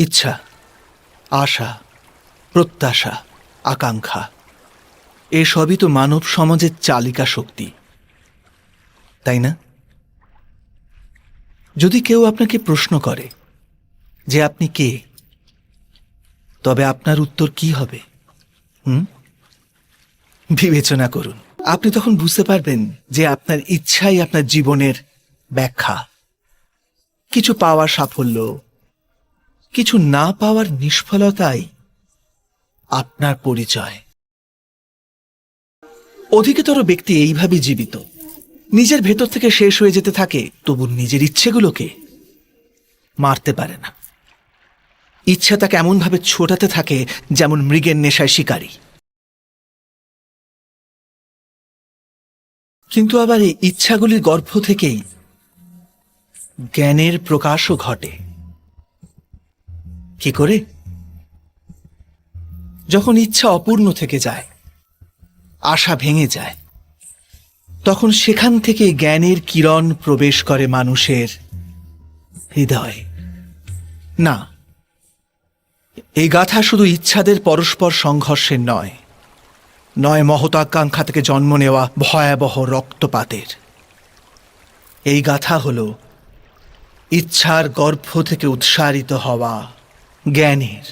ইচ্ছা, আশা, প্রত্যাশা, আকাঙ্ক্ষা এসবই তো মানব সমাজের চালিকা শক্তি, তাই না? যদি কেউ আপনাকে প্রশ্ন করে যে আপনি কে, তবে আপনার উত্তর কি হবে? বিবেচনা করুন। আপনি তখন বুঝতে পারবেন যে আপনার ইচ্ছাই আপনার জীবনের ব্যাখ্যা। কিছু পাওয়ার সাফল্য, কিছু না পাওয়ার নিষ্ফলতাই আপনার পরিচয়। অধিকতর ব্যক্তি এইভাবে জীবিত, নিজের ভেতর থেকে শেষ হয়ে যেতে থাকে, তবু নিজের ইচ্ছেগুলোকে মারতে পারে না। ইচ্ছা তাকে এমনভাবে ছোটাতে থাকে যেমন মৃগের নেশায় শিকারী। কিন্তু আবার এই ইচ্ছাগুলির গর্ভ থেকেই জ্ঞানের প্রকাশও ঘটে। কি করে? যখন ইচ্ছা অপূর্ণ থেকে যায়, আশা ভেঙে যায়, তখন সেখান থেকে জ্ঞানের কিরণ প্রবেশ করে মানুষের হৃদয়ে। না, এই গাথা শুধু ইচ্ছাদের পরস্পর সংঘর্ষের নয়, নয় মহতাকাঙ্ক্ষা থেকে জন্ম নেওয়া ভয়াবহ রক্তপাতের। এই গাথা হল ইচ্ছার গর্ভ থেকে উৎসারিত হওয়া জ্ঞানের।